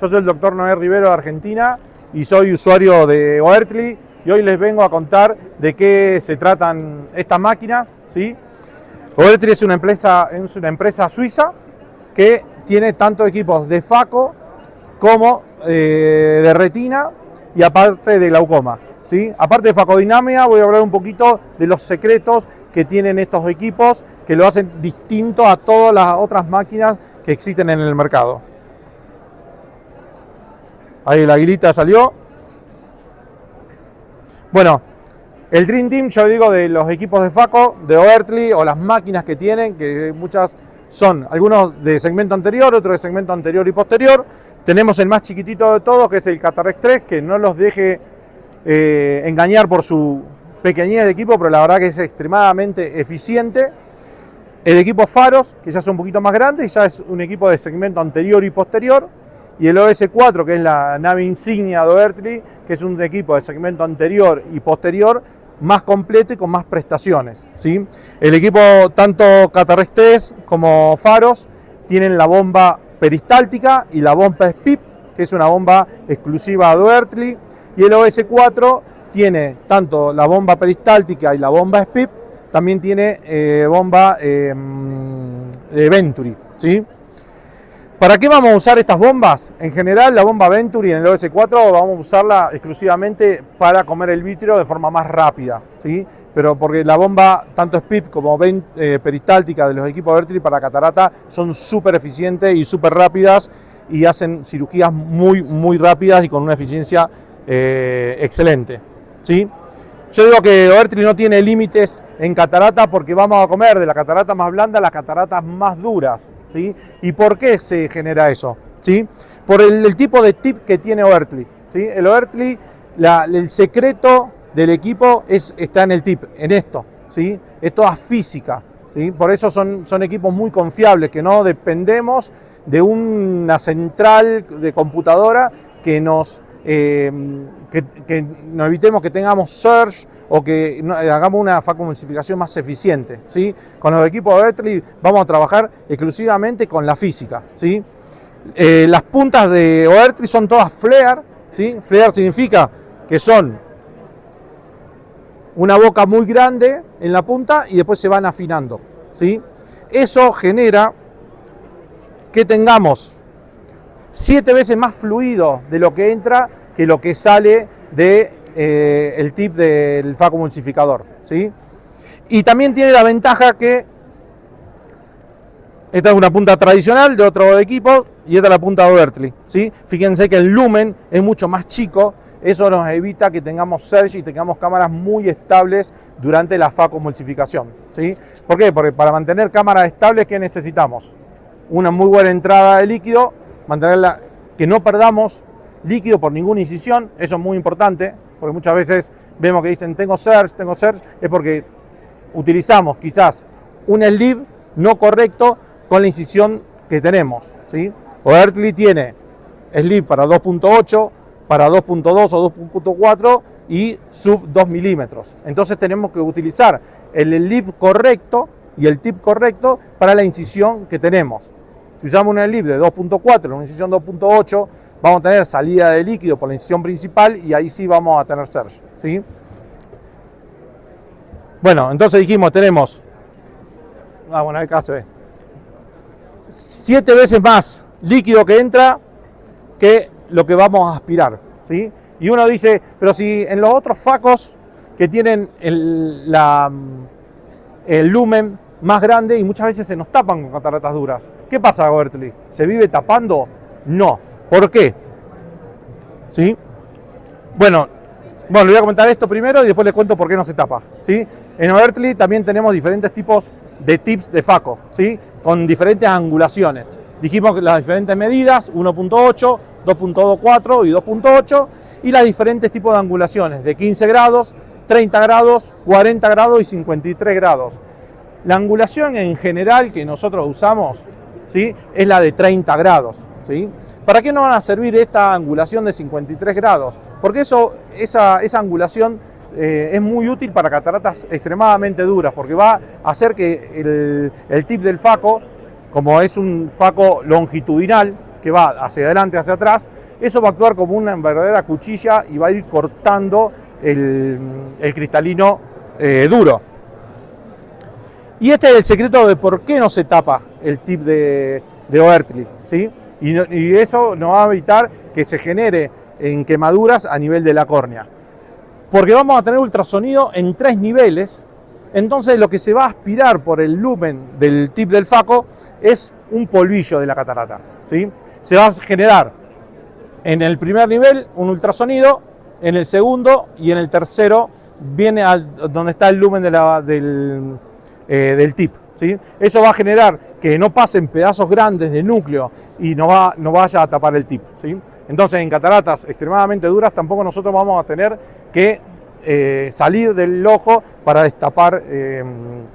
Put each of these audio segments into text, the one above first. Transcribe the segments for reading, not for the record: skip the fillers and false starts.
Yo soy el doctor Noé Rivero de Argentina y soy usuario de Oertli y hoy les vengo a contar de qué se tratan estas máquinas, ¿sí? Oertli es una empresa suiza que tiene tanto equipos de FACO como de retina y aparte de glaucoma, ¿sí? Aparte de facodinamia, voy a hablar un poquito de los secretos que tienen estos equipos que lo hacen distinto a todas las otras máquinas que existen en el mercado. Ahí la aguilita salió. Bueno, el Dream Team, yo digo, de los equipos de FACO, de Oertli o las máquinas que tienen, que muchas son algunos de segmento anterior, otros de segmento anterior y posterior. Tenemos el más chiquitito de todos, que es el Catarrex 3, que no los deje engañar por su pequeñez de equipo, pero la verdad que es extremadamente eficiente. El equipo Faros, que ya es un poquito más grande y ya es un equipo de segmento anterior y posterior. Y el OS4, que es la nave insignia de Oertli, que es un equipo de segmento anterior y posterior más completo y con más prestaciones, ¿sí? El equipo, tanto Catarrex 3 como Faros, tienen la bomba peristáltica y la bomba SPIP, que es una bomba exclusiva de Oertli. Y el OS4 tiene tanto la bomba peristáltica y la bomba SPIP, también tiene bomba Venturi, ¿sí? ¿Para qué vamos a usar estas bombas? En general, la bomba Venturi en el OS4 vamos a usarla exclusivamente para comer el vítreo de forma más rápida, ¿sí? Pero porque la bomba, tanto SPIP como peristáltica de los equipos Oertli para catarata son súper eficientes y súper rápidas y hacen cirugías muy rápidas y con una eficiencia excelente, ¿sí? Yo digo que Oertli no tiene límites en catarata porque vamos a comer de la catarata más blanda a las cataratas más duras, ¿sí? ¿Y por qué se genera eso? ¿Sí? Por el tipo de tip que tiene Oertli, ¿sí? El Oertli, el secreto del equipo está en el tip, en esto, ¿sí? Es toda física, ¿sí? Por eso son equipos muy confiables, que no dependemos de una central de computadora que nos evitemos que tengamos surge o que hagamos una facomulsificación más eficiente, ¿sí? Con los equipos de Oertli vamos a trabajar exclusivamente con la física, ¿sí? Las puntas de Oertli son todas flare, ¿sí? Flare significa que son una boca muy grande en la punta y después se van afinando, ¿sí? Eso genera que tengamos 7 veces más fluido de lo que entra que lo que sale del tip del facomulsificador, ¿sí? Y también tiene la ventaja que esta es una punta tradicional de otro equipo y esta es la punta de Oertli, ¿sí? Fíjense que el lumen es mucho más chico, eso nos evita que tengamos surge y tengamos cámaras muy estables durante la facomulsificación, ¿sí? ¿Por qué? Porque para mantener cámaras estables, ¿qué necesitamos? Una muy buena entrada de líquido, mantenerla, que no perdamos líquido por ninguna incisión, eso es muy importante, porque muchas veces vemos que dicen tengo surge, es porque utilizamos quizás un sleeve no correcto con la incisión que tenemos, ¿sí? Oertli tiene sleeve para 2.8, para 2.2 o 2.4 y sub 2 milímetros, entonces tenemos que utilizar el sleeve correcto y el tip correcto para la incisión que tenemos. Si usamos un sleeve de 2.4, una incisión 2.8, vamos a tener salida de líquido por la incisión principal y ahí sí vamos a tener surge, ¿sí? Bueno, entonces dijimos, tenemos, bueno, acá se ve, 7 veces más líquido que entra que lo que vamos a aspirar, ¿sí? Y uno dice, pero si en los otros facos que tienen el lumen más grande y muchas veces se nos tapan con cataratas duras. ¿Qué pasa, Oertli? ¿Se vive tapando? No. ¿Por qué? ¿Sí? Bueno, le voy a comentar esto primero y después les cuento por qué no se tapa, ¿sí? En Oertli también tenemos diferentes tipos de tips de FACO, ¿sí? Con diferentes angulaciones. Dijimos que las diferentes medidas, 1.8, 2.24 y 2.8, y las diferentes tipos de angulaciones, de 15 grados, 30 grados, 40 grados y 53 grados. La angulación en general que nosotros usamos, ¿sí? Es la de 30 grados, ¿sí? ¿Para qué nos van a servir esta angulación de 53 grados? Porque esa angulación es muy útil para cataratas extremadamente duras, porque va a hacer que el tip del FACO, como es un FACO longitudinal, que va hacia adelante, hacia atrás, eso va a actuar como una verdadera cuchilla y va a ir cortando el cristalino duro. Y este es el secreto de por qué no se tapa el tip de Oertli, ¿sí? Y eso nos va a evitar que se genere en quemaduras a nivel de la córnea. Porque vamos a tener ultrasonido en 3 niveles, entonces lo que se va a aspirar por el lumen del tip del faco es un polvillo de la catarata, ¿sí? Se va a generar en el primer nivel un ultrasonido, en el segundo y en el tercero viene donde está el lumen del tip, ¿sí? Eso va a generar que no pasen pedazos grandes de núcleo y no vaya a tapar el tip, ¿sí? Entonces en cataratas extremadamente duras tampoco nosotros vamos a tener que salir del ojo para destapar el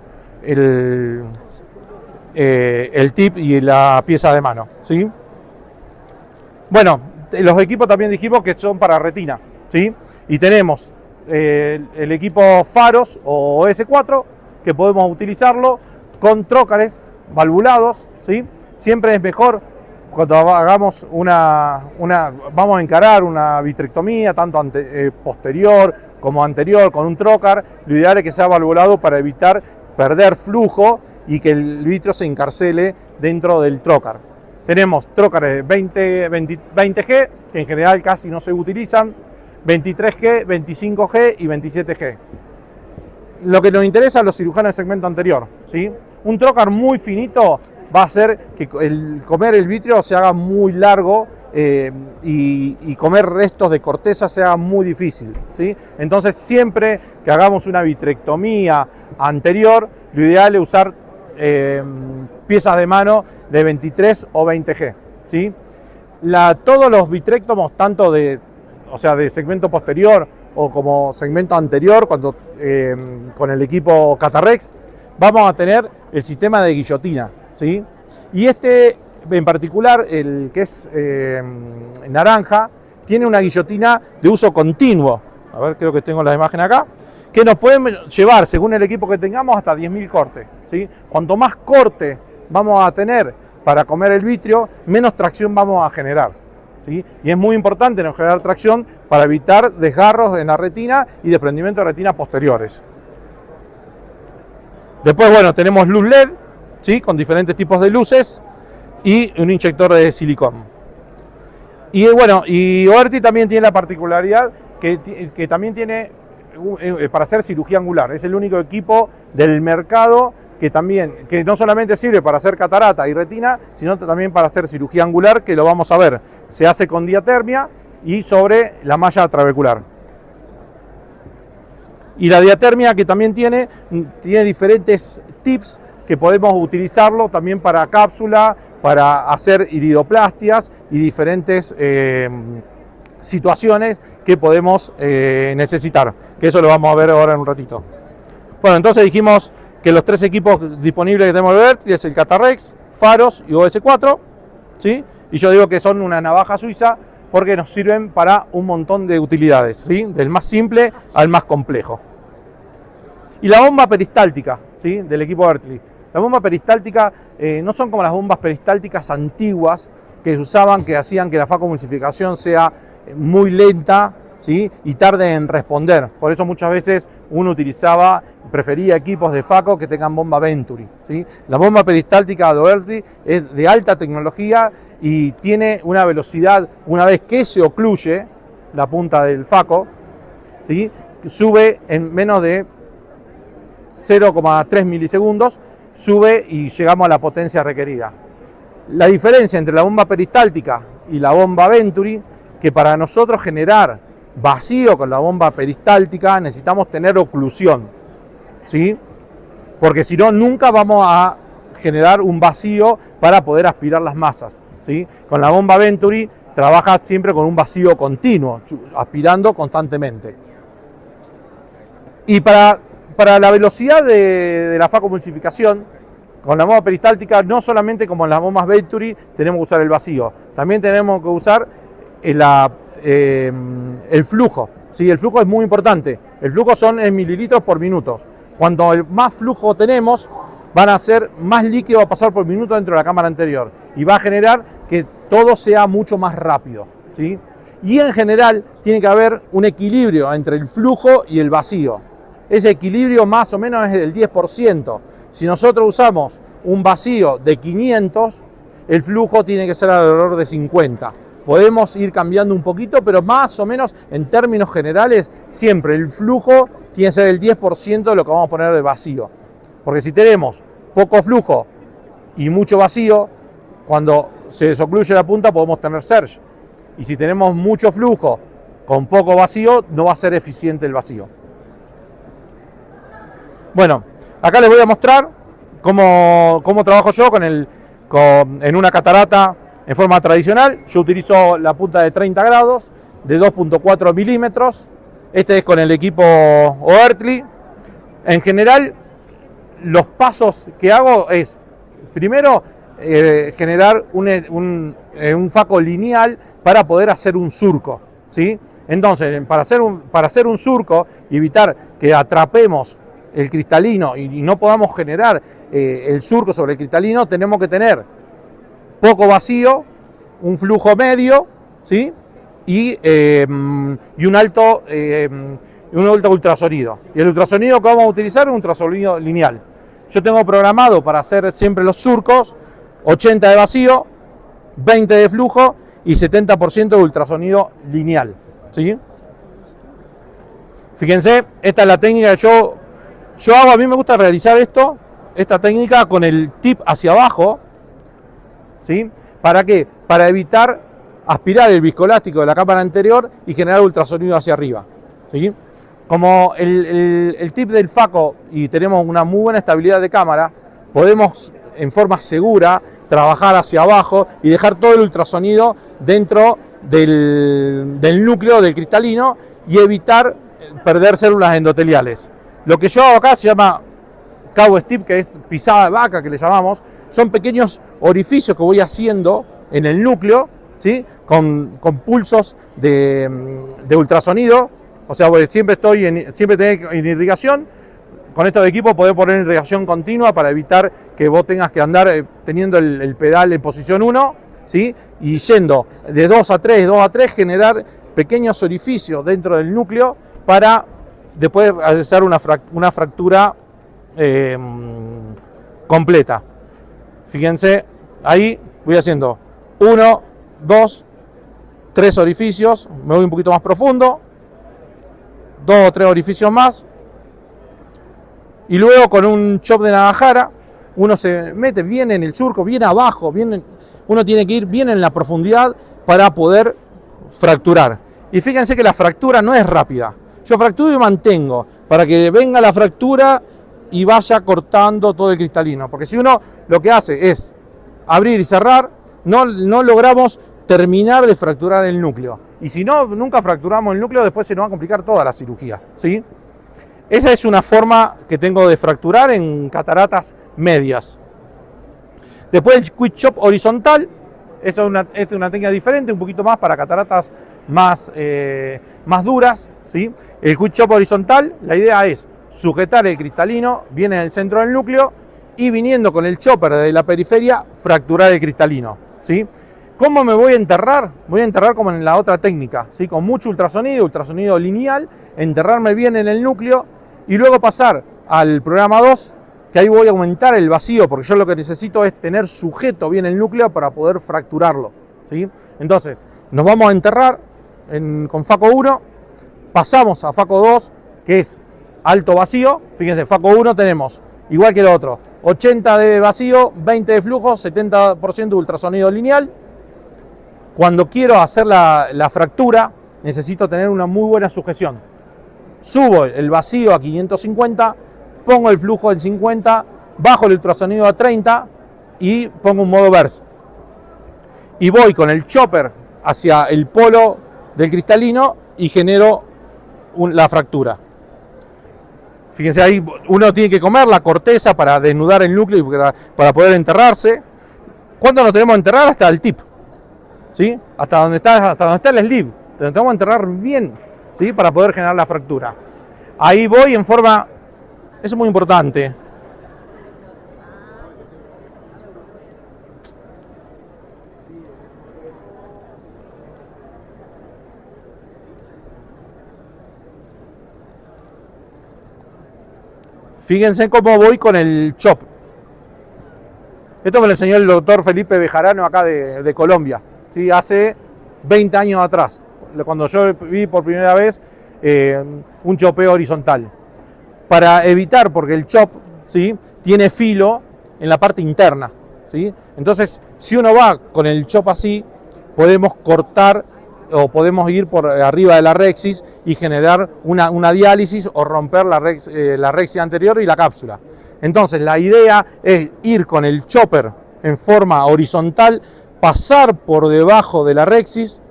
tip y la pieza de mano, ¿sí? Bueno, los equipos también dijimos que son para retina, ¿sí? Y tenemos el equipo faros o OS4 que podemos utilizarlo con trócares valvulados, ¿sí? Siempre es mejor cuando hagamos vamos a encarar una vitrectomía, tanto posterior como anterior, con un trócar. Lo ideal es que sea valvulado para evitar perder flujo y que el vitrio se encarcele dentro del trócar. Tenemos trócares de 20G, que en general casi no se utilizan, 23G, 25G y 27G. Lo que nos interesa a los cirujanos de segmento anterior, ¿sí? Un trócar muy finito va a hacer que comer el vitrio se haga muy largo y comer restos de corteza sea muy difícil, ¿sí? Entonces siempre que hagamos una vitrectomía anterior, lo ideal es usar piezas de mano de 23 o 20G, ¿sí? Todos los vitrectomos, tanto de segmento posterior o como segmento anterior, cuando con el equipo Catarrex, vamos a tener el sistema de guillotina, ¿sí? Y este en particular, el que es naranja, tiene una guillotina de uso continuo. A ver, creo que tengo la imagen acá, que nos pueden llevar, según el equipo que tengamos, hasta 10.000 cortes, ¿sí? Cuanto más corte vamos a tener para comer el vitrio, menos tracción vamos a generar, ¿sí? Y es muy importante no generar tracción para evitar desgarros en la retina y desprendimiento de retina posteriores. Después, bueno, tenemos luz LED, ¿sí? Con diferentes tipos de luces y un inyector de silicón. Y bueno, y Oertli también tiene la particularidad que también tiene para hacer cirugía angular. Es el único equipo del mercado que no solamente sirve para hacer catarata y retina, sino también para hacer cirugía angular, que lo vamos a ver. Se hace con diatermia y sobre la malla trabecular. Y la diatermia que también tiene diferentes tips que podemos utilizarlo también para cápsula, para hacer iridoplastias y diferentes situaciones que podemos necesitar, que eso lo vamos a ver ahora en un ratito. Bueno, entonces dijimos que los 3 equipos disponibles que tenemos de Oertli es el Catarrex, Faros y OS4, ¿sí? Y yo digo que son una navaja suiza porque nos sirven para un montón de utilidades, ¿sí? Del más simple al más complejo. Y la bomba peristáltica, ¿sí? Del equipo Oertli. La bomba peristáltica no son como las bombas peristálticas antiguas que se usaban, que hacían que la facomulsificación sea muy lenta, ¿sí? Y tarde en responder. Por eso muchas veces uno prefería equipos de faco que tengan bomba Venturi, ¿sí? La bomba peristáltica de Oertli es de alta tecnología y tiene una velocidad, una vez que se ocluye la punta del faco, ¿sí? Sube en menos de 0,3 milisegundos, sube y llegamos a la potencia requerida. La diferencia entre la bomba peristáltica y la bomba Venturi, que para nosotros generar vacío con la bomba peristáltica necesitamos tener oclusión, ¿sí? Porque si no, nunca vamos a generar un vacío para poder aspirar las masas, ¿sí? Con la bomba Venturi trabaja siempre con un vacío continuo, aspirando constantemente. Y para la velocidad de la facomulsificación, con la bomba peristáltica, no solamente como en las bombas Venturi tenemos que usar el vacío, también tenemos que usar el flujo, ¿sí? El flujo es muy importante. El flujo son en mililitros por minuto. Cuanto más flujo tenemos, van a ser más líquido, va a pasar por minuto dentro de la cámara anterior y va a generar que todo sea mucho más rápido, ¿sí? Y en general tiene que haber un equilibrio entre el flujo y el vacío. Ese equilibrio más o menos es del 10%. Si nosotros usamos un vacío de 500, el flujo tiene que ser alrededor de 50. Podemos ir cambiando un poquito, pero más o menos en términos generales, siempre el flujo tiene que ser el 10% de lo que vamos a poner de vacío. Porque si tenemos poco flujo y mucho vacío, cuando se desocluye la punta podemos tener surge. Y si tenemos mucho flujo con poco vacío, no va a ser eficiente el vacío. Bueno, acá les voy a mostrar cómo trabajo yo en una catarata en forma tradicional. Yo utilizo la punta de 30 grados, de 2.4 milímetros. Este es con el equipo Oertli. En general, los pasos que hago es, primero, generar un faco lineal para poder hacer un surco, ¿sí? Entonces, para hacer un surco y evitar que atrapemos el cristalino y no podamos generar el surco sobre el cristalino, tenemos que tener poco vacío, un flujo medio, ¿sí? y un alto ultrasonido. Y el ultrasonido que vamos a utilizar es un ultrasonido lineal. Yo tengo programado para hacer siempre los surcos 80 de vacío, 20 de flujo y 70% de ultrasonido lineal, ¿sí? Fíjense, esta es la técnica que yo hago. A mí me gusta realizar esta técnica con el tip hacia abajo, ¿sí? ¿Para qué? Para evitar aspirar el viscoelástico de la cámara anterior y generar ultrasonido hacia arriba, ¿sí? Como el tip del faco y tenemos una muy buena estabilidad de cámara, podemos en forma segura trabajar hacia abajo y dejar todo el ultrasonido dentro del núcleo del cristalino y evitar perder células endoteliales. Lo que yo hago acá se llama cow step, que es pisada de vaca, que le llamamos. Son pequeños orificios que voy haciendo en el núcleo, ¿sí? con pulsos de ultrasonido. O sea, siempre tengo en irrigación. Con estos equipos podés poner en irrigación continua para evitar que vos tengas que andar teniendo el pedal en posición 1, ¿sí? Y yendo de 2 a 3, generar pequeños orificios dentro del núcleo para después hacer una fractura completa. Fíjense, ahí voy haciendo 1, 2, 3 orificios, me voy un poquito más profundo, 2 o 3 orificios más, y luego con un chop de navajara uno se mete bien en el surco, bien abajo, uno tiene que ir bien en la profundidad para poder fracturar. Y fíjense que la fractura no es rápida. Yo fracturo y mantengo para que venga la fractura y vaya cortando todo el cristalino. Porque si uno lo que hace es abrir y cerrar, no logramos terminar de fracturar el núcleo. Y si no, nunca fracturamos el núcleo, después se nos va a complicar toda la cirugía, ¿sí? Esa es una forma que tengo de fracturar en cataratas medias. Después el quick chop horizontal. Esta es una técnica diferente, un poquito más para cataratas más duras, ¿sí? El quick chop horizontal, la idea es sujetar el cristalino bien en el centro del núcleo y viniendo con el chopper de la periferia, fracturar el cristalino, ¿sí? ¿Cómo me voy a enterrar? Voy a enterrar como en la otra técnica, ¿sí? Con mucho ultrasonido lineal, enterrarme bien en el núcleo y luego pasar al programa 2, que ahí voy a aumentar el vacío, porque yo lo que necesito es tener sujeto bien el núcleo para poder fracturarlo, ¿sí? Entonces, nos vamos a enterrar con Faco 1, pasamos a Faco 2, que es alto vacío. Fíjense, Faco 1 tenemos, igual que el otro, 80 de vacío, 20 de flujo, 70% de ultrasonido lineal. Cuando quiero hacer la fractura, necesito tener una muy buena sujeción. Subo el vacío a 550, pongo el flujo en 50, bajo el ultrasonido a 30 y pongo un modo burst. Y voy con el chopper hacia el polo del cristalino y genero la fractura. Fíjense, ahí uno tiene que comer la corteza para desnudar el núcleo y para poder enterrarse. ¿Cuánto nos tenemos que enterrar? Hasta el tip, ¿sí? Hasta donde está el sleeve. Tenemos que enterrar bien, ¿sí? Para poder generar la fractura. Ahí voy en forma, eso es muy importante, Fíjense cómo voy con el chop. Esto me lo enseñó el doctor Felipe Bejarano acá de Colombia, ¿sí? Hace 20 años atrás, cuando yo vi por primera vez un chopeo horizontal. Para evitar, porque el chop, ¿sí?, tiene filo en la parte interna, ¿sí? Entonces, si uno va con el chop así, podemos cortar o podemos ir por arriba de la rexis y generar una diálisis o romper la rexis anterior y la cápsula. Entonces la idea es ir con el chopper en forma horizontal, pasar por debajo de la rexis,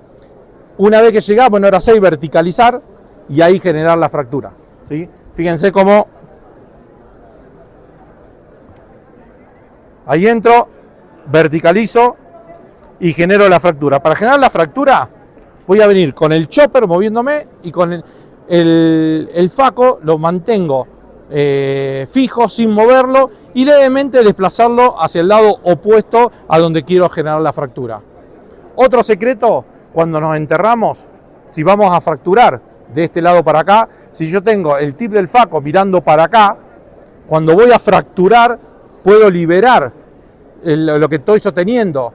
una vez que llegamos en hora 6 verticalizar y ahí generar la fractura, ¿sí? Fíjense cómo ahí entro, verticalizo y genero la fractura. Para generar la fractura voy a venir con el chopper moviéndome y con el faco lo mantengo fijo sin moverlo y levemente desplazarlo hacia el lado opuesto a donde quiero generar la fractura. Otro secreto, cuando nos enterramos, si vamos a fracturar de este lado para acá, si yo tengo el tip del faco mirando para acá, cuando voy a fracturar puedo liberar lo que estoy sosteniendo,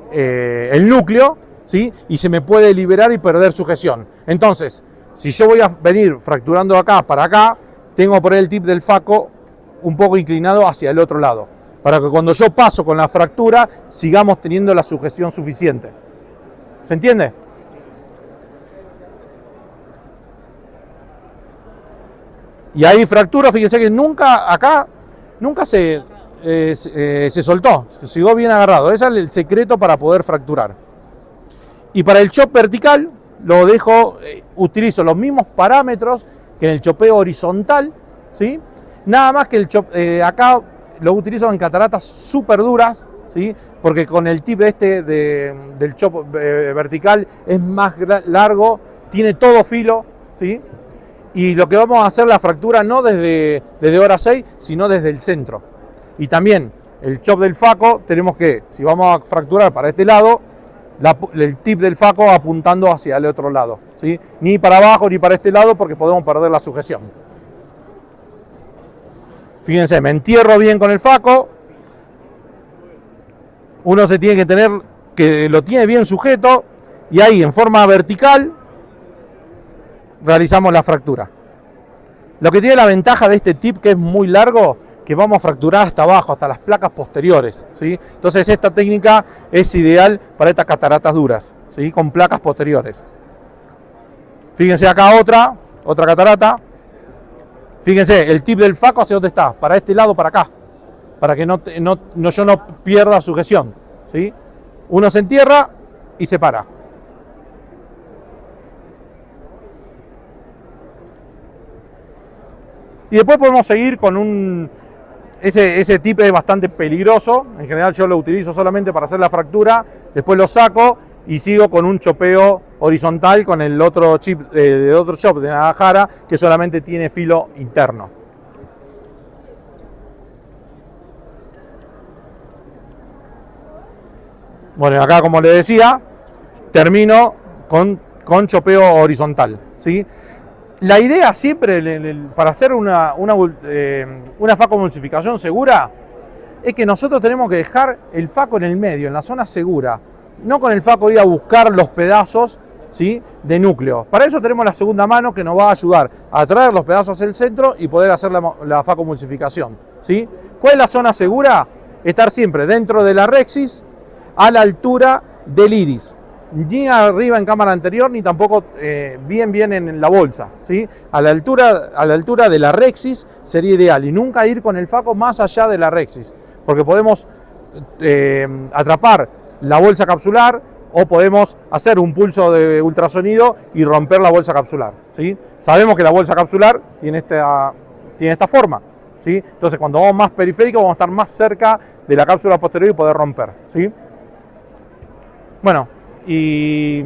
el núcleo, ¿sí? Y se me puede liberar y perder sujeción. Entonces, si yo voy a venir fracturando acá para acá, tengo que poner el tip del faco un poco inclinado hacia el otro lado, para que cuando yo paso con la fractura sigamos teniendo la sujeción suficiente. ¿Se entiende? Y ahí fractura, fíjense que nunca se soltó, siguió bien agarrado. Ese es el secreto para poder fracturar. Y para el chop vertical lo dejo, utilizo los mismos parámetros que en el chopeo horizontal, ¿sí? Nada más que el chop, acá lo utilizo en cataratas súper duras, ¿sí? Porque con el tip del chop vertical es más largo, tiene todo filo, ¿sí? Y lo que vamos a hacer la fractura no desde hora 6, sino desde el centro. Y también el chop del faco, tenemos que, si vamos a fracturar para este lado, el tip del faco apuntando hacia el otro lado, ¿sí? Ni para abajo ni para este lado porque podemos perder la sujeción. Fíjense, me entierro bien con el faco. Uno se tiene que tener, que lo tiene bien sujeto, y ahí en forma vertical realizamos la fractura. Lo que tiene la ventaja de este tip, que es muy largo, que vamos a fracturar hasta abajo, hasta las placas posteriores, ¿sí? Entonces esta técnica es ideal para estas cataratas duras, ¿sí? Con placas posteriores. Fíjense acá otra catarata. Fíjense, el tip del faco hacia dónde está, para este lado, para acá, para que yo no pierda sujeción, ¿sí? Uno se entierra y se para. Y después podemos seguir con ese tip es bastante peligroso. En general yo lo utilizo solamente para hacer la fractura, después lo saco y sigo con un chopeo horizontal con el otro chop de Nagahara, que solamente tiene filo interno. Bueno, acá, como les decía, termino con chopeo horizontal, ¿sí? La idea siempre para hacer una facomulsificación segura es que nosotros tenemos que dejar el faco en el medio, en la zona segura, no con el faco ir a buscar los pedazos, ¿sí?, de núcleo. Para eso tenemos la segunda mano, que nos va a ayudar a traer los pedazos hacia el centro y poder hacer la facomulsificación, ¿sí? ¿Cuál es la zona segura? Estar siempre dentro de la rexis, a la altura del iris. Ni arriba en cámara anterior, ni tampoco bien en la bolsa, ¿sí? A la altura de la rexis sería ideal, y nunca ir con el faco más allá de la rexis, porque podemos atrapar la bolsa capsular o podemos hacer un pulso de ultrasonido y romper la bolsa capsular, ¿sí? Sabemos que la bolsa capsular tiene esta forma, ¿sí? Entonces cuando vamos más periférico vamos a estar más cerca de la cápsula posterior y poder romper, ¿sí? Bueno, y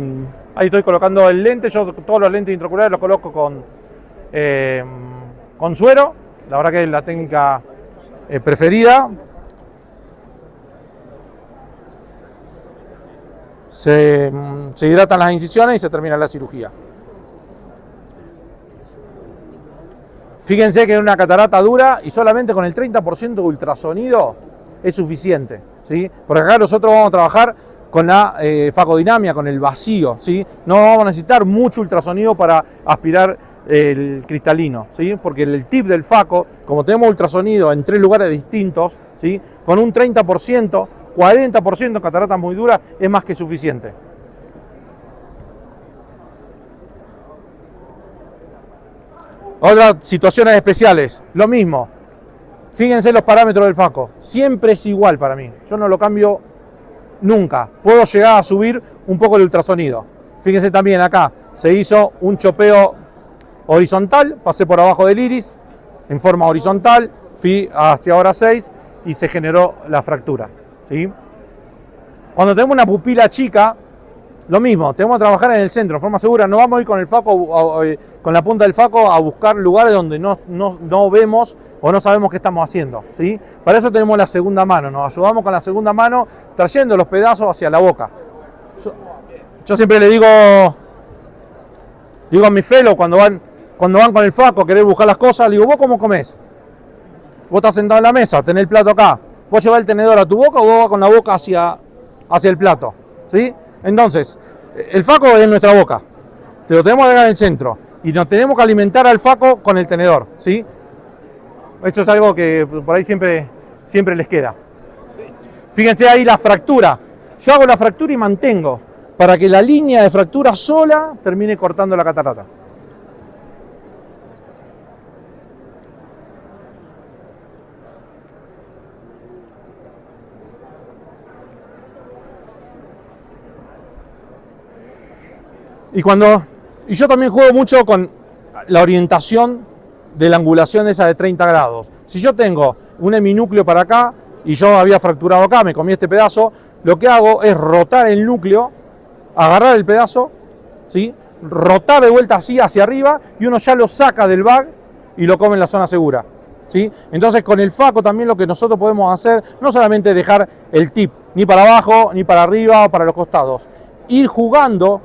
ahí estoy colocando el lente. Yo todos los lentes intraoculares los coloco con suero. La verdad que es la técnica preferida. Se hidratan las incisiones y se termina la cirugía. Fíjense que es una catarata dura y solamente con el 30% de ultrasonido es suficiente, ¿sí? Porque acá nosotros vamos a trabajar con la facodinamia, con el vacío, ¿sí? No vamos a necesitar mucho ultrasonido para aspirar el cristalino, ¿sí? Porque el tip del faco, como tenemos ultrasonido en 3 lugares distintos, ¿sí? Con un 30%, 40% en cataratas muy duras es más que suficiente. Otras situaciones especiales, lo mismo. Fíjense los parámetros del faco, siempre es igual para mí, yo no lo cambio nunca. Puedo llegar a subir un poco el ultrasonido. Fíjense también acá, se hizo un chopeo horizontal, pasé por abajo del iris, en forma horizontal, fui hacia hora 6 y se generó la fractura, ¿sí? Cuando tenemos una pupila chica, lo mismo, tenemos que trabajar en el centro, de forma segura. No vamos a ir con el faco, con la punta del faco a buscar lugares donde no vemos o no sabemos qué estamos haciendo, ¿sí? Para eso tenemos la segunda mano, nos ayudamos con la segunda mano trayendo los pedazos hacia la boca. Yo siempre le digo a mis fellows cuando van con el faco a querer buscar las cosas, le digo, ¿vos cómo comés? Vos estás sentado en la mesa, tenés el plato acá, vos llevás el tenedor a tu boca o vos vas con la boca hacia el plato, ¿sí? Entonces, el faco es nuestra boca, te lo tenemos que dejar en el centro y nos tenemos que alimentar al faco con el tenedor, ¿sí? Esto es algo que por ahí siempre les queda. Fíjense ahí la fractura. Yo hago la fractura y mantengo para que la línea de fractura sola termine cortando la catarata. Y yo también juego mucho con la orientación de la angulación esa de 30 grados. Si yo tengo un heminúcleo para acá y yo había fracturado acá, me comí este pedazo, lo que hago es rotar el núcleo, agarrar el pedazo, ¿sí? Rotar de vuelta así hacia arriba y uno ya lo saca del bag y lo come en la zona segura, ¿sí? Entonces con el faco también lo que nosotros podemos hacer, no solamente dejar el tip ni para abajo, ni para arriba o para los costados, ir jugando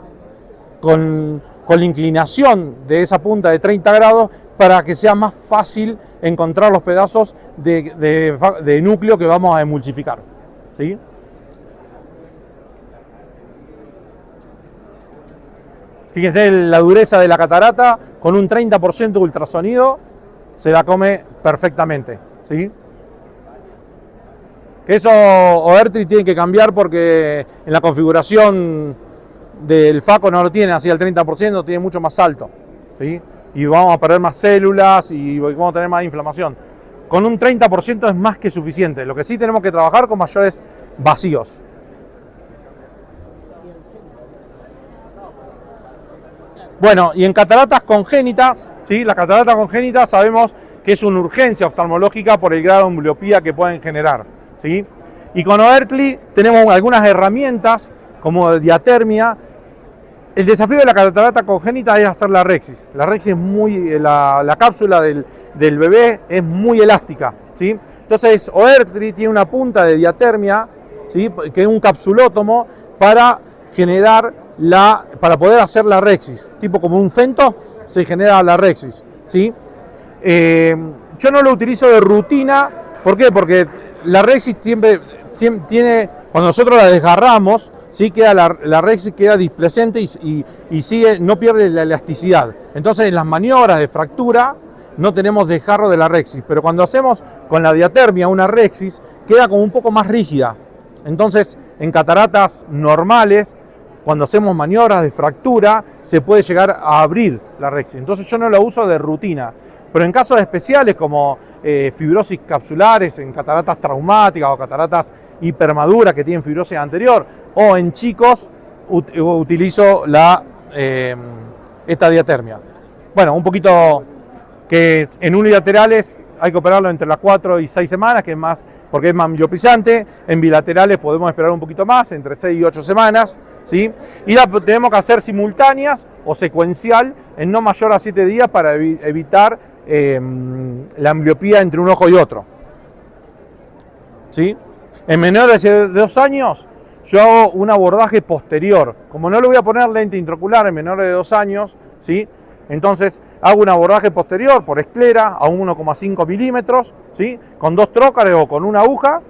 con la inclinación de esa punta de 30 grados para que sea más fácil encontrar los pedazos de núcleo que vamos a emulsificar, ¿sí? Fíjense la dureza de la catarata, con un 30% de ultrasonido se la come perfectamente, ¿sí? Eso Oertli tiene que cambiar porque en la configuración del faco no lo tiene así al 30%, tiene mucho más alto, ¿sí? Y vamos a perder más células y vamos a tener más inflamación. Con un 30% es más que suficiente. Lo que sí tenemos que trabajar con mayores vacíos. Bueno, y en cataratas congénitas, ¿sí? La catarata congénita sabemos que es una urgencia oftalmológica por el grado de ambliopía que pueden generar, ¿sí? Y con Oertli tenemos algunas herramientas como diatermia. El desafío de la catarata congénita es hacer la rexis. La rexis es la cápsula del bebé es muy elástica, ¿sí? Entonces Oertli tiene una punta de diatermia, ¿sí? Que es un capsulótomo para poder hacer la rexis. Tipo como un fento se genera la rexis, ¿sí? Yo no lo utilizo de rutina. ¿Por qué? Porque la rexis siempre tiene, cuando nosotros la desgarramos, ¿sí? La rexis queda displacente y sigue, no pierde la elasticidad. Entonces en las maniobras de fractura no tenemos desgarro de la rexis, pero cuando hacemos con la diatermia una rexis queda como un poco más rígida. Entonces en cataratas normales, cuando hacemos maniobras de fractura, se puede llegar a abrir la rexis. Entonces yo no la uso de rutina, pero en casos especiales como fibrosis capsulares, en cataratas traumáticas o cataratas hipermaduras que tienen fibrosis anterior, o en chicos utilizo esta diatermia. Bueno, un poquito que en unilaterales hay que operarlo entre las 4 y 6 semanas, que es más, porque es más ambliopizante. En bilaterales podemos esperar un poquito más, entre 6 y 8 semanas, ¿sí? Y la tenemos que hacer simultáneas o secuencial en no mayor a 7 días para evitar la ambliopía entre un ojo y otro, ¿sí? En menores de 2 años yo hago un abordaje posterior. Como no le voy a poner lente intraocular en menores de 2 años, ¿sí? Entonces hago un abordaje posterior por esclera a 1,5 milímetros, ¿sí? Con 2 trócares o con una aguja,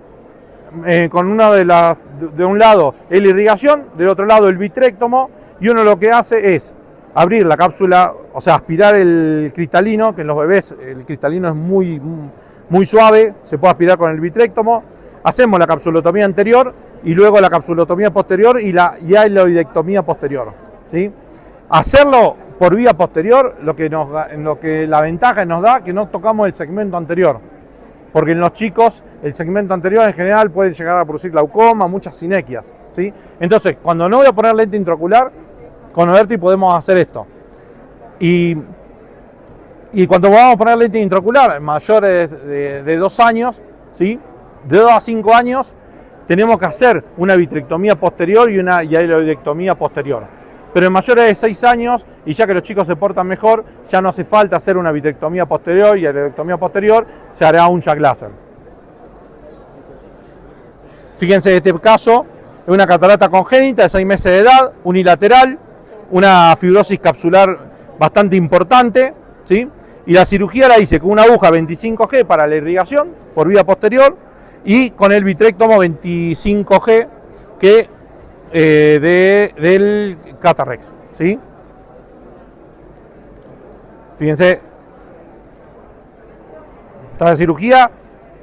con una de un lado la irrigación, del otro lado el vitréctomo, y uno lo que hace es abrir la cápsula, o sea, aspirar el cristalino, que en los bebés el cristalino es muy suave, se puede aspirar con el vitréctomo. Hacemos la capsulotomía anterior y luego la capsulotomía posterior y la hialoidectomía posterior, ¿sí? Hacerlo por vía posterior, lo que la ventaja nos da que no tocamos el segmento anterior, porque en los chicos el segmento anterior en general puede llegar a producir glaucoma, muchas sinequias, ¿sí? Entonces, cuando no voy a poner lente intraocular, con Oderti podemos hacer esto. Y cuando vamos a poner lente intraocular, mayores de 2 años, ¿sí? De 2 a 5 años, tenemos que hacer una vitrectomía posterior y una hialoidectomía posterior. Pero en mayores de 6 años, y ya que los chicos se portan mejor, ya no hace falta hacer una vitrectomía posterior y hialoidectomía posterior, se hará un jack láser. Fíjense, en este caso, es una catarata congénita de 6 meses de edad, unilateral, una fibrosis capsular bastante importante, ¿sí? Y la cirugía la hice con una aguja 25G para la irrigación por vía posterior y con el vitréctomo 25G que del Catarex, ¿sí? Fíjense, esta cirugía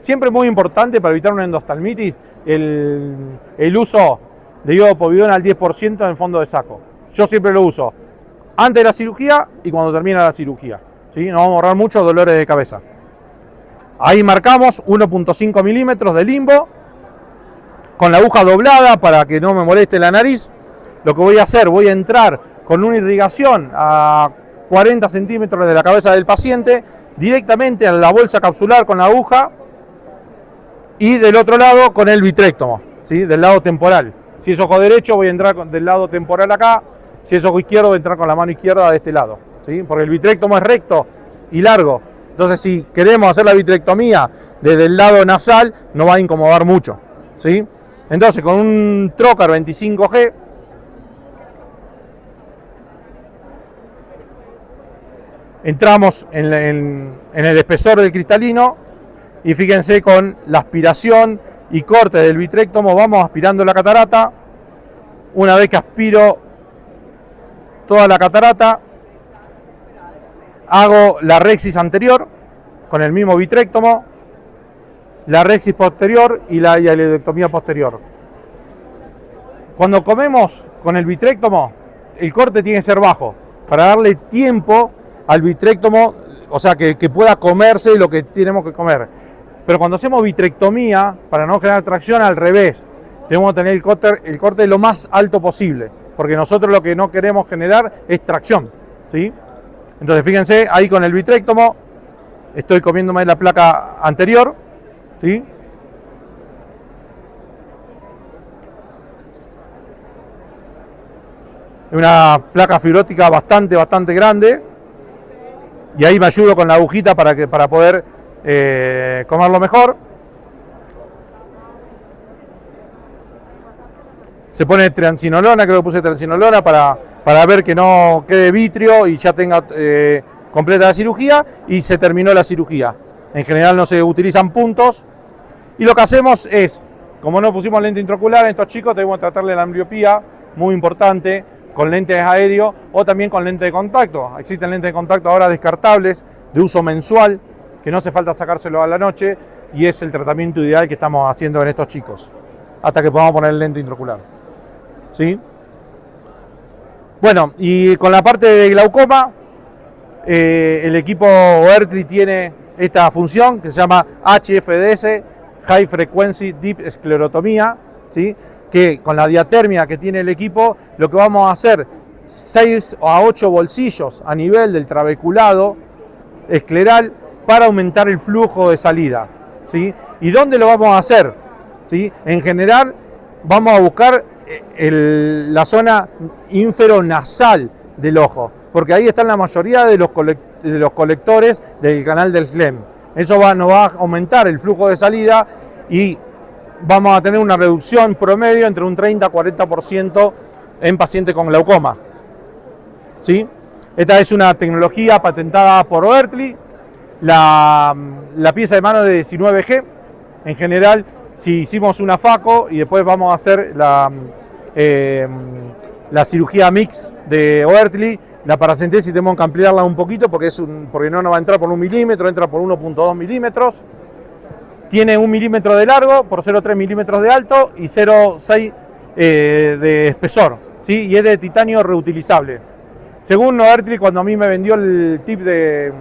siempre muy importante para evitar una endoftalmitis, el uso de iodopovidona al 10% en el fondo de saco. Yo siempre lo uso antes de la cirugía y cuando termina la cirugía, ¿sí? Nos vamos a ahorrar muchos dolores de cabeza. Ahí marcamos 1,5 milímetros de limbo con la aguja doblada para que no me moleste la nariz. Lo que voy a hacer, voy a entrar con una irrigación a 40 centímetros de la cabeza del paciente directamente a la bolsa capsular con la aguja y del otro lado con el vitréctomo, ¿sí? Del lado temporal. Si es ojo derecho voy a entrar del lado temporal acá, si es ojo izquierdo voy a entrar con la mano izquierda de este lado, ¿sí? Porque el vitréctomo es recto y largo. Entonces si queremos hacer la vitrectomía desde el lado nasal no va a incomodar mucho, ¿sí? Entonces con un trocar 25G entramos en el espesor del cristalino y fíjense con la aspiración y corte del vitréctomo vamos aspirando la catarata. Una vez que aspiro toda la catarata, hago la rexis anterior con el mismo vitréctomo, la rexis posterior y la hialoidectomía posterior. Cuando comemos con el vitréctomo, el corte tiene que ser bajo para darle tiempo al vitréctomo, o sea, que pueda comerse lo que tenemos que comer. Pero cuando hacemos vitrectomía, para no generar tracción, al revés, tenemos que tener el corte lo más alto posible, porque nosotros lo que no queremos generar es tracción, ¿sí? Entonces fíjense, ahí con el vitréctomo estoy comiéndome la placa anterior, ¿sí? Es una placa fibrótica bastante grande y ahí me ayudo con la agujita para poder comerlo mejor. Se pone triancinolona, creo que puse triancinolona para ver que no quede vitrio y ya tenga completa la cirugía, y se terminó la cirugía. En general no se utilizan puntos y lo que hacemos es, como no pusimos lente intraocular en estos chicos, tenemos que tratarle la ambliopía, muy importante, con lentes aéreos o también con lente de contacto. Existen lentes de contacto ahora descartables de uso mensual, que no hace falta sacárselo a la noche, y es el tratamiento ideal que estamos haciendo en estos chicos, hasta que podamos poner el lente intraocular, ¿sí? Bueno, y con la parte de glaucoma, el equipo Oertli tiene esta función que se llama HFDS, High Frequency Deep Esclerotomía, ¿sí? Que con la diatermia que tiene el equipo, lo que vamos a hacer 6 a 8 bolsillos a nivel del trabeculado escleral para aumentar el flujo de salida, ¿sí? ¿Y dónde lo vamos a hacer? ¿Sí? En general vamos a buscar la zona inferonasal del ojo, porque ahí están la mayoría de los colectores del canal del Glenn. Eso nos va a aumentar el flujo de salida y vamos a tener una reducción promedio entre un 30 a 40% en pacientes con glaucoma, ¿sí? Esta es una tecnología patentada por Oertli. La pieza de mano de 19G. En general, si hicimos una FACO y después vamos a hacer la cirugía mix de Oertli, la paracentesis tenemos que ampliarla un poquito porque no nos va a entrar por 1 milímetro, entra por 1.2 milímetros. Tiene 1 milímetro de largo por 0,3 milímetros de alto y 0,6 de espesor, ¿sí? Y es de titanio reutilizable. Según Oertli, cuando a mí me vendió el tip de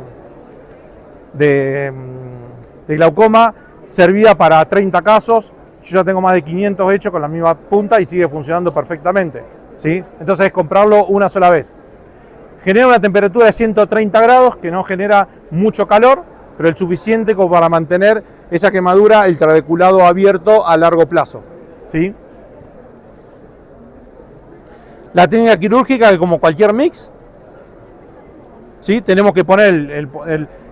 glaucoma, servía para 30 casos. Yo ya tengo más de 500 hechos con la misma punta y sigue funcionando perfectamente, ¿sí? Entonces es comprarlo una sola vez. Genera una temperatura de 130 grados que no genera mucho calor, pero el suficiente como para mantener esa quemadura, el trabeculado abierto a largo plazo, ¿sí? La técnica quirúrgica es como cualquier mix, ¿sí? Tenemos que poner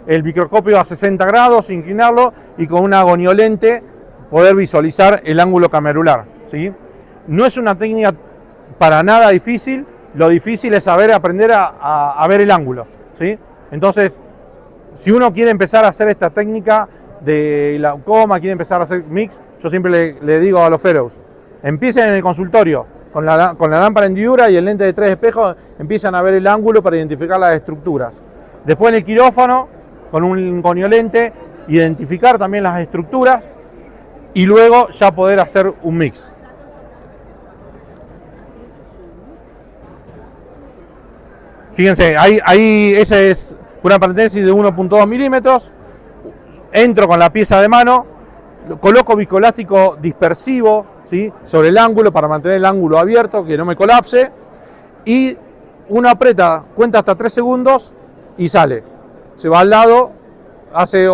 el microscopio a 60 grados, inclinarlo y con una goniolente poder visualizar el ángulo camerular, ¿sí? No es una técnica para nada difícil, lo difícil es aprender a ver el ángulo, ¿sí? Entonces, si uno quiere empezar a hacer esta técnica de glaucoma, quiere empezar a hacer mix, yo siempre le digo a los fellows, empiecen en el consultorio, con la lámpara hendidura y el lente de 3 espejos, empiezan a ver el ángulo para identificar las estructuras. Después en el quirófano, con un goniolente, identificar también las estructuras y luego ya poder hacer un mix. Fíjense, ahí ese es una parentesis de 1.2 milímetros. Entro con la pieza de mano, coloco viscoelástico dispersivo, ¿sí?, sobre el ángulo para mantener el ángulo abierto, que no me colapse. Y uno aprieta, cuenta hasta 3 segundos y sale. Se va al lado, hace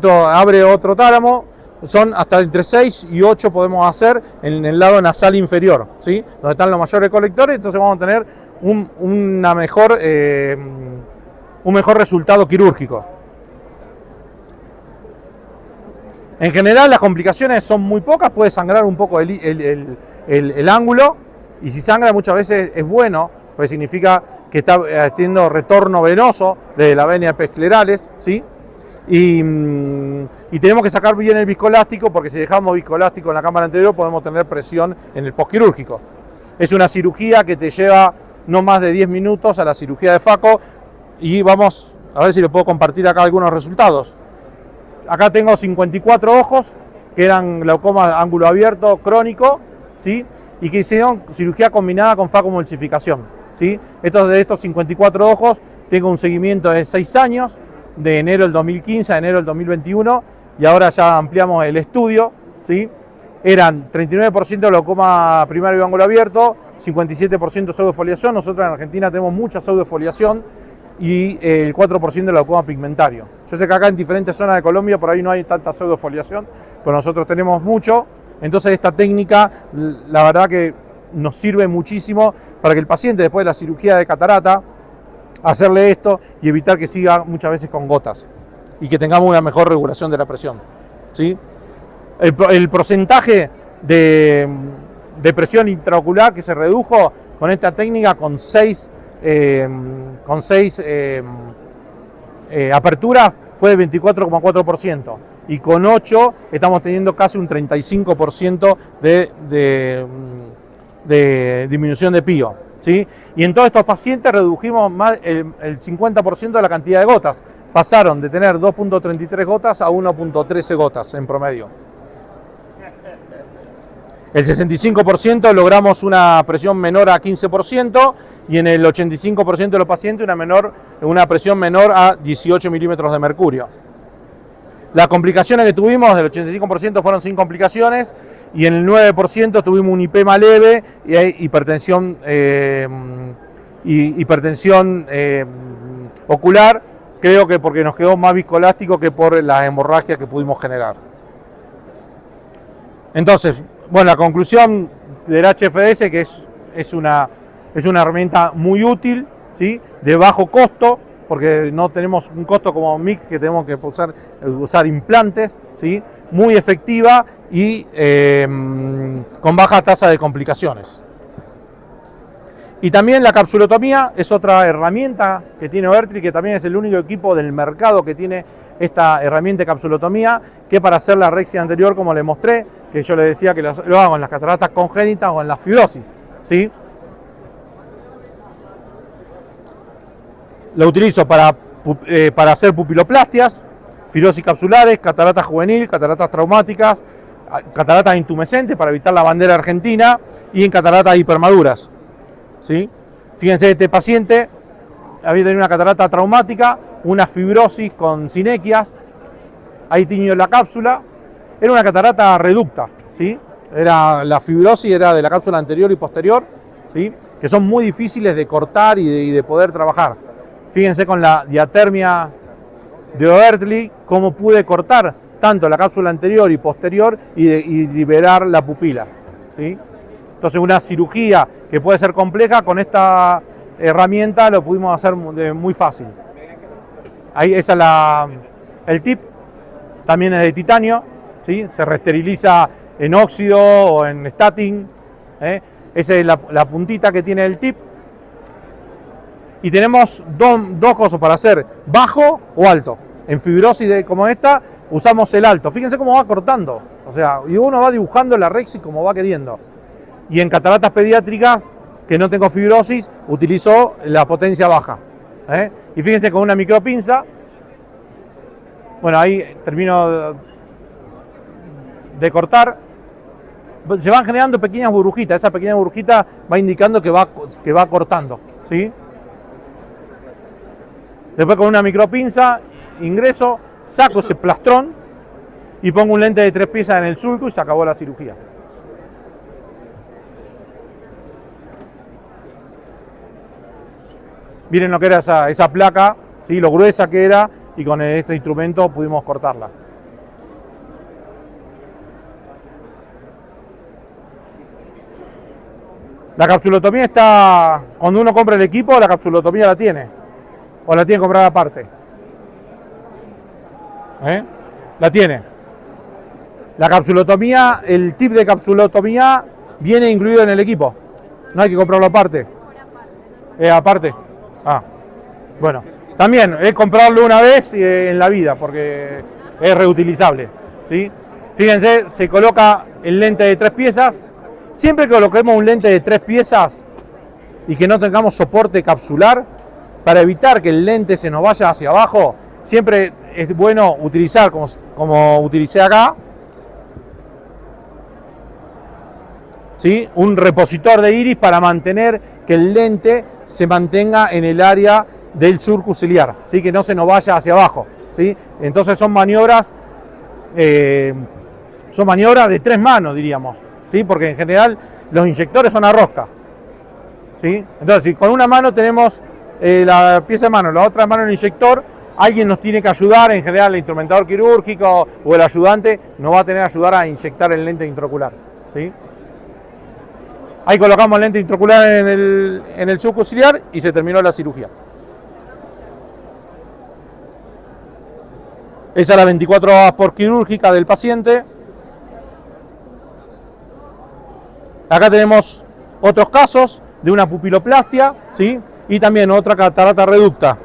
abre otro tálamo. Son hasta entre 6 y 8 podemos hacer en el lado nasal inferior, ¿sí?, donde están los mayores colectores. Entonces vamos a tener un mejor resultado quirúrgico. En general las complicaciones son muy pocas, puede sangrar un poco el ángulo, y si sangra muchas veces es bueno, porque significa que está teniendo retorno venoso de la vena esclerales, ¿sí? Y tenemos que sacar bien el viscoelástico, porque si dejamos viscoelástico en la cámara anterior podemos tener presión en el postquirúrgico. Es una cirugía que te lleva no más de 10 minutos a la cirugía de FACO, y vamos a ver si les puedo compartir acá algunos resultados. Acá tengo 54 ojos que eran glaucoma ángulo abierto crónico, ¿sí?, y que hicieron cirugía combinada con FACO-emulsificación, ¿sí? De estos 54 ojos tengo un seguimiento de 6 años, de enero del 2015 a enero del 2021, y ahora ya ampliamos el estudio, ¿sí? Eran 39% glaucoma primario y ángulo abierto, 57% pseudofoliación. Nosotros en Argentina tenemos mucha pseudofoliación, y el 4% de glaucoma pigmentario. Yo sé que acá en diferentes zonas de Colombia por ahí no hay tanta pseudofoliación, pero nosotros tenemos mucho. Entonces esta técnica, la verdad que nos sirve muchísimo para que el paciente después de la cirugía de catarata, hacerle esto y evitar que siga muchas veces con gotas y que tengamos una mejor regulación de la presión, ¿sí? El porcentaje de presión intraocular que se redujo con esta técnica con 6 aperturas fue de 24,4%, y con 8 estamos teniendo casi un 35% de disminución de pío, ¿sí? Y en todos estos pacientes redujimos más el 50% de la cantidad de gotas. Pasaron de tener 2.33 gotas a 1.13 gotas en promedio. El 65% logramos una presión menor a 15%, y en el 85% de los pacientes una presión menor a 18 milímetros de mercurio. Las complicaciones que tuvimos del 85% fueron sin complicaciones, y en el 9% tuvimos un IPEMA leve y hipertensión ocular, creo que porque nos quedó más viscoelástico que por las hemorragias que pudimos generar. Entonces, bueno, la conclusión del HFDS que es una herramienta muy útil, ¿sí?, de bajo costo, porque no tenemos un costo como Mix, que tenemos que usar implantes, ¿sí?, muy efectiva y con baja tasa de complicaciones. Y también la capsulotomía es otra herramienta que tiene Oertli, que también es el único equipo del mercado que tiene esta herramienta de capsulotomía, que para hacer la rexia anterior, como le mostré, que yo le decía que lo hago en las cataratas congénitas o en la fibrosis, ¿sí? Lo utilizo para hacer pupiloplastias, fibrosis capsulares, cataratas juvenil, cataratas traumáticas, cataratas intumescentes para evitar la bandera argentina y en cataratas hipermaduras, ¿sí? Fíjense, este paciente había tenido una catarata traumática, una fibrosis con sinequias, ahí tiñó la cápsula, era una catarata reducta, ¿sí? La fibrosis era de la cápsula anterior y posterior, ¿sí? Que son muy difíciles de cortar y de poder trabajar. Fíjense con la diatermia de Oertli cómo pude cortar tanto la cápsula anterior y posterior y liberar la pupila, ¿sí? Entonces una cirugía que puede ser compleja, con esta herramienta lo pudimos hacer muy fácil. Ahí esa es el tip, también es de titanio, ¿sí? Se reesteriliza en óxido o en statin, ¿eh? Esa es la puntita que tiene el tip. Y tenemos dos cosas para hacer, bajo o alto. En fibrosis como esta usamos el alto. Fíjense cómo va cortando. O sea, y uno va dibujando la rexis como va queriendo. Y en cataratas pediátricas, que no tengo fibrosis, utilizo la potencia baja, ¿eh? Y fíjense con una micropinza. Bueno, ahí termino de cortar. Se van generando pequeñas burbujitas. Esa pequeña burbujita va indicando que va cortando, ¿sí? Después con una micropinza ingreso, saco ese plastrón y pongo un lente de 3 piezas en el sulco y se acabó la cirugía. Miren lo que era esa placa, ¿sí? Lo gruesa que era, y con este instrumento pudimos cortarla. La capsulotomía está, cuando uno compra el equipo, la capsulotomía la tiene, o la tiene comprada aparte. La tiene. La capsulotomía, el tip de capsulotomía viene incluido en el equipo. No hay que comprarlo aparte. Aparte. Ah, bueno. También es comprarlo una vez en la vida porque es reutilizable, ¿sí? Fíjense, se coloca el lente de 3 piezas. Siempre que coloquemos un lente de 3 piezas y que no tengamos soporte capsular, para evitar que el lente se nos vaya hacia abajo, siempre es bueno utilizar, como utilicé acá, ¿sí? Un repositor de iris para mantener que el lente se mantenga en el área del surco ciliar, ¿sí? Que no se nos vaya hacia abajo, ¿sí? Entonces son maniobras de 3 manos, diríamos, ¿sí? Porque en general los inyectores son a rosca, ¿sí? Entonces, si con una mano tenemos la pieza de mano, la otra mano el inyector, alguien nos tiene que ayudar, en general el instrumentador quirúrgico o el ayudante nos va a tener que ayudar a inyectar el lente intraocular, ¿sí? Ahí colocamos el lente intraocular en el surco ciliar y se terminó la cirugía. Esa es la 24 horas por quirúrgica del paciente. Acá tenemos otros casos de una pupiloplastia, ¿sí? Y también otra catarata reducta.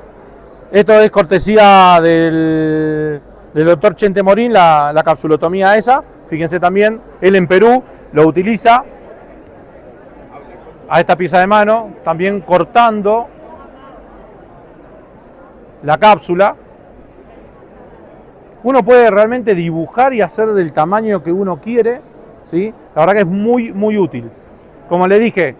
Esto es cortesía del doctor Chente Morín, la capsulotomía esa. Fíjense también, él en Perú lo utiliza a esta pieza de mano, también cortando la cápsula. Uno puede realmente dibujar y hacer del tamaño que uno quiere, ¿sí? La verdad que es muy, muy útil. Como le dije,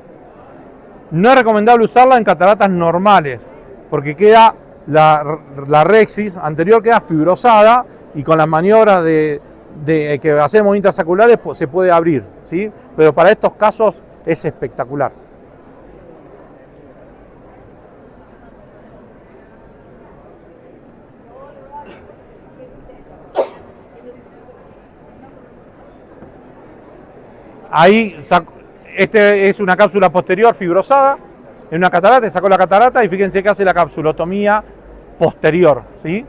no es recomendable usarla en cataratas normales, porque queda la rexis anterior queda fibrosada y con las maniobras que hacemos intrasaculares pues, se puede abrir, ¿sí? Pero para estos casos es espectacular. Ahí este es una cápsula posterior fibrosada en una catarata, sacó la catarata y fíjense que hace la capsulotomía posterior, ¿sí?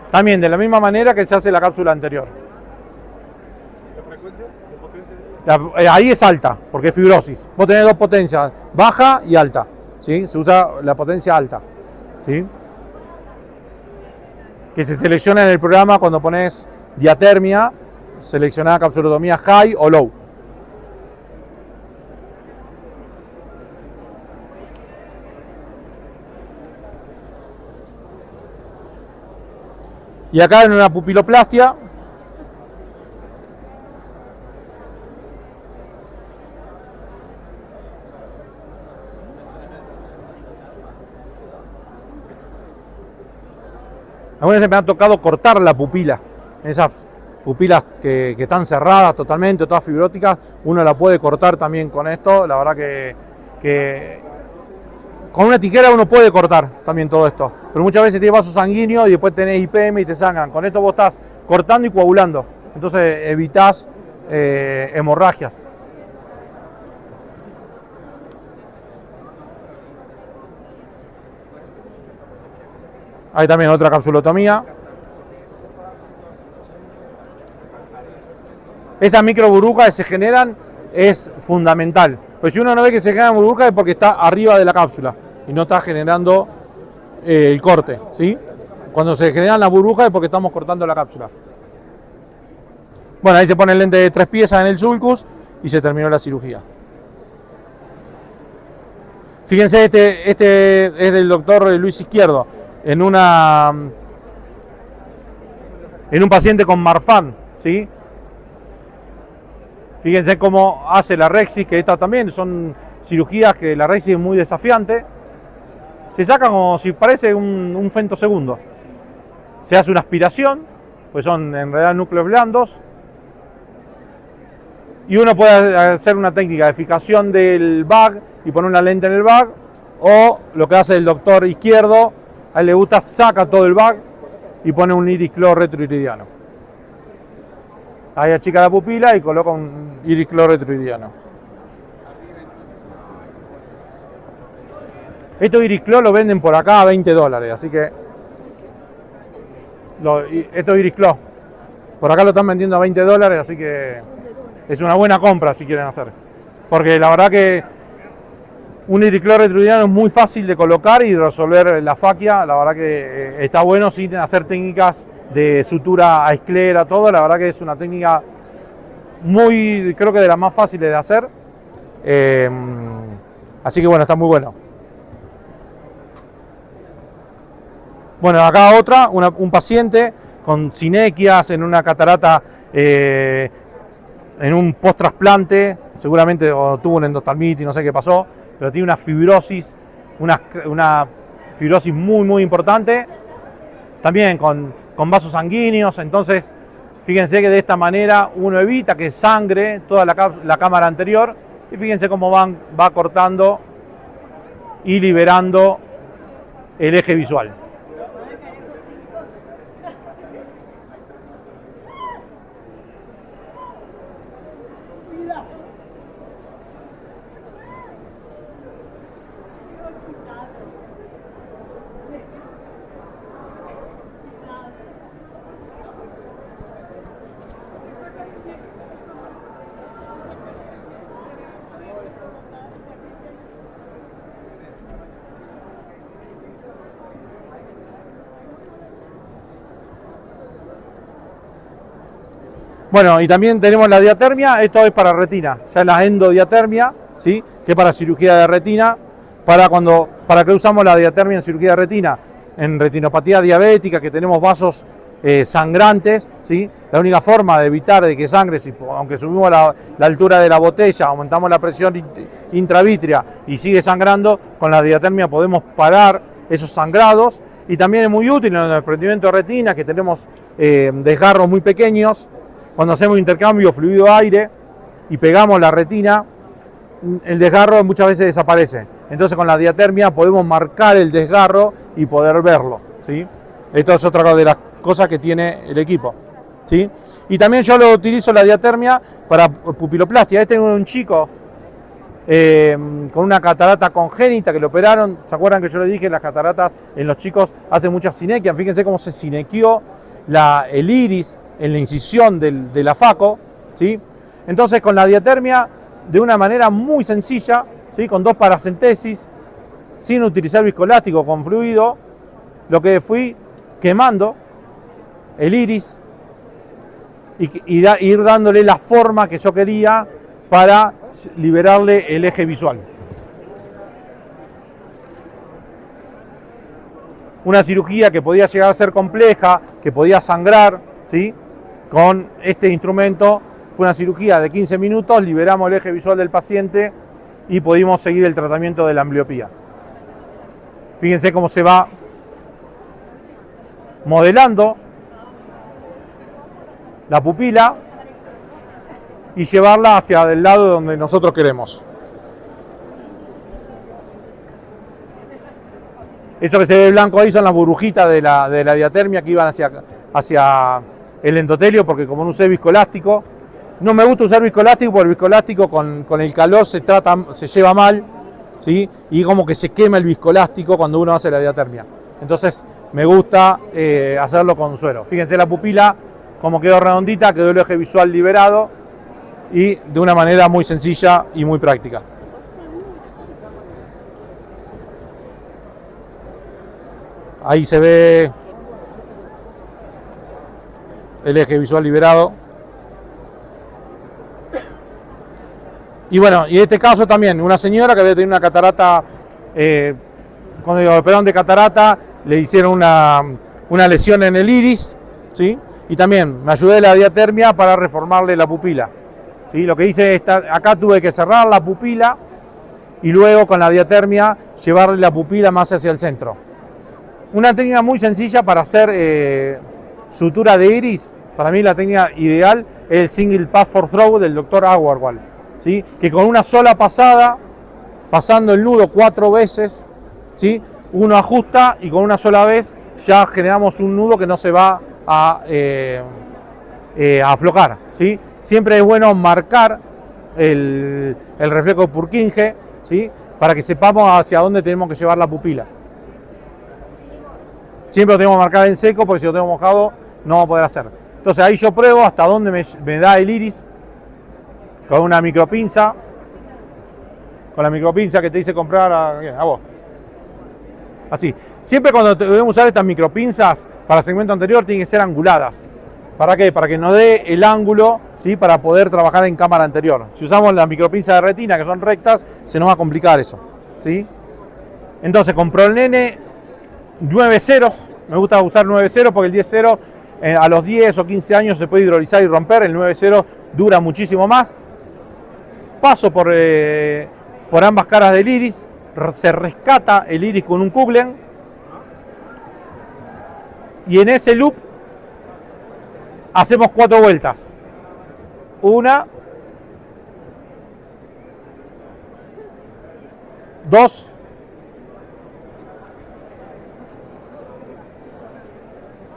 También de la misma manera que se hace la cápsula anterior. ¿La frecuencia de potencia? Ahí es alta, porque es fibrosis. Vos tenés dos potencias, baja y alta, ¿sí? Se usa la potencia alta, ¿sí? Que se selecciona en el programa cuando pones diatermia, seleccionada capsulotomía high o low. Y acá en una pupiloplastia, algunas veces me ha tocado cortar la pupila, esas pupilas que están cerradas totalmente, todas fibróticas, uno la puede cortar también con esto. La verdad que con una tijera uno puede cortar también todo esto, pero muchas veces tienes vasos sanguíneos y después tenés IPM y te sangran. Con esto vos estás cortando y coagulando, entonces evitás hemorragias. Hay también otra capsulotomía. Esas microburbujas que se generan es fundamental. Pues si uno no ve que se generan burbujas es porque está arriba de la cápsula y no está generando el corte, ¿sí? Cuando se generan las burbujas es porque estamos cortando la cápsula. Bueno, ahí se pone el lente de 3 piezas en el sulcus y se terminó la cirugía. Fíjense, este es del doctor Luis Izquierdo, en un paciente con Marfan, ¿sí? Fíjense cómo hace la rexis, que esta también son cirugías que la rexis es muy desafiante. Se saca como si parece un femtosegundo. Se hace una aspiración, pues son en realidad núcleos blandos. Y uno puede hacer una técnica de fijación del bag y poner una lente en el bag. O lo que hace el doctor Izquierdo, a él le gusta, saca todo el bag y pone un iris clor retroiridiano. Ahí achica la pupila y coloca un iris clor retroiridiano. Estos iris clor lo venden por acá a $20, así que estos iris clor por acá lo están vendiendo a $20, así que es una buena compra si quieren hacer. Porque la verdad que un iris clor retroiridiano es muy fácil de colocar y de resolver la faquia. La verdad que está bueno sin hacer técnicas de sutura a esclera, todo. La verdad que es una técnica creo que de las más fáciles de hacer. Así que bueno, está muy bueno. Bueno, acá un paciente con sinequias en una catarata, en un post-trasplante, seguramente tuvo un endostalmitis, no sé qué pasó, pero tiene una fibrosis, una fibrosis muy importante, también con vasos sanguíneos. Entonces fíjense que de esta manera uno evita que sangre toda la cámara anterior, y fíjense cómo va cortando y liberando el eje visual. Bueno, y también tenemos la diatermia. Esto es para retina, ya la endodiatermia, ¿sí? Que es para cirugía de retina. ¿Para qué usamos la diatermia en cirugía de retina? En retinopatía diabética, que tenemos vasos sangrantes, ¿sí? La única forma de evitar de que sangre, aunque subimos la altura de la botella, aumentamos la presión intravítrea y sigue sangrando, con la diatermia podemos parar esos sangrados. Y también es muy útil en el desprendimiento de retina, que tenemos desgarros muy pequeños. Cuando hacemos intercambio fluido-aire y pegamos la retina, el desgarro muchas veces desaparece. Entonces con la diatermia podemos marcar el desgarro y poder verlo, ¿sí? Esto es otra de las cosas que tiene el equipo, ¿sí? Y también yo lo utilizo la diatermia para pupiloplastia. Este es un chico con una catarata congénita que lo operaron. ¿Se acuerdan que yo les dije? Las cataratas en los chicos hacen muchas sinequias. Fíjense cómo se sinequió el iris en la incisión de la faco, ¿sí? Entonces con la diatermia, de una manera muy sencilla, ¿sí? Con 2 paracentesis, sin utilizar viscoelástico, con fluido, lo que fui quemando el iris y ir dándole la forma que yo quería para liberarle el eje visual. Una cirugía que podía llegar a ser compleja, que podía sangrar, ¿sí? Con este instrumento fue una cirugía de 15 minutos, liberamos el eje visual del paciente y pudimos seguir el tratamiento de la ambliopía. Fíjense cómo se va modelando la pupila y llevarla hacia el lado donde nosotros queremos. Eso que se ve blanco ahí son las burbujitas de la diatermia que iban hacia el endotelio, porque como no usé viscoelástico, no me gusta usar viscoelástico porque el viscoelástico con el calor se lleva mal, ¿sí? Y como que se quema el viscoelástico cuando uno hace la diatermia. Entonces me gusta hacerlo con suero. Fíjense la pupila como quedó redondita, quedó el eje visual liberado y de una manera muy sencilla y muy práctica. Ahí se ve el eje visual liberado. Y bueno, y en este caso también, una señora que había tenido una catarata, cuando le operaron de catarata, le hicieron una lesión en el iris, ¿sí? Y también me ayudé de la diatermia para reformarle la pupila, ¿sí? Lo que hice acá tuve que cerrar la pupila y luego con la diatermia llevarle la pupila más hacia el centro. Una técnica muy sencilla para hacer sutura de iris, para mí la técnica ideal es el Single Path for Throw del Dr. Agarwal, ¿sí? Que con una sola pasada, pasando el nudo 4 veces, ¿sí? Uno ajusta y con una sola vez ya generamos un nudo que no se va a aflojar, ¿sí? Siempre es bueno marcar el reflejo de Purkinje, ¿sí? Para que sepamos hacia dónde tenemos que llevar la pupila. Siempre lo tenemos que marcar en seco porque si lo tengo mojado no va a poder hacer. Entonces ahí yo pruebo hasta dónde me da el iris con una micropinza. Con la micropinza que te hice comprar a vos. Así. Siempre cuando debemos usar estas micropinzas para el segmento anterior tienen que ser anguladas. ¿Para qué? Para que nos dé el ángulo, ¿sí? Para poder trabajar en cámara anterior. Si usamos las micropinzas de retina que son rectas, se nos va a complicar eso, ¿sí? Entonces con Prolene 9 ceros, me gusta usar 9 ceros porque el 10 0 a los 10 o 15 años se puede hidrolizar y romper, el 9 0 dura muchísimo más. Paso por ambas caras del iris, se rescata el iris con un Kuglen y en ese loop hacemos 4 vueltas. 1, 2,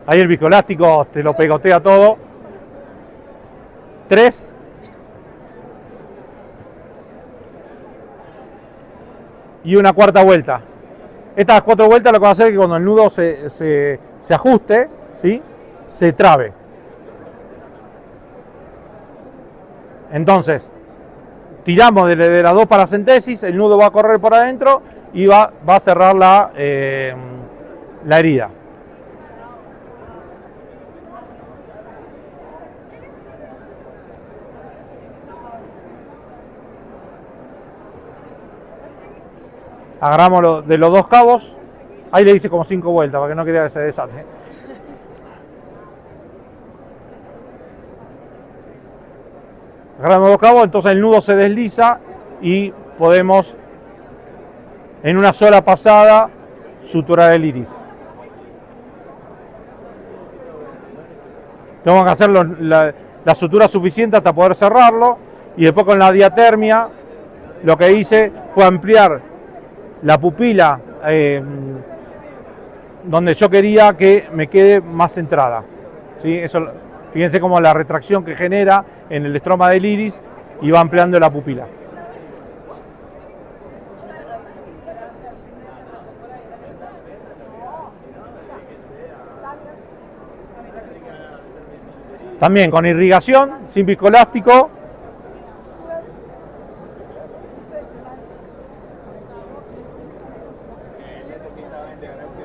ahí el viscoelástico te lo pegotea todo. 3. Y una cuarta vuelta. Estas 4 vueltas lo que va a hacer es que cuando el nudo se ajuste, ¿sí? Se trabe. Entonces, tiramos de las 2 paracentesis, el nudo va a correr por adentro y va a cerrar la herida. Agarramos de los 2 cabos, ahí le hice como 5 vueltas para que no quería que se desate. Agarramos 2 cabos, entonces el nudo se desliza y podemos en una sola pasada suturar el iris. Tengo que hacer la sutura suficiente hasta poder cerrarlo y después con la diatermia lo que hice fue ampliar la pupila donde yo quería que me quede más centrada, ¿sí? Eso, fíjense cómo la retracción que genera en el estroma del iris y va ampliando la pupila. También con irrigación, sin viscoelástico, de ganar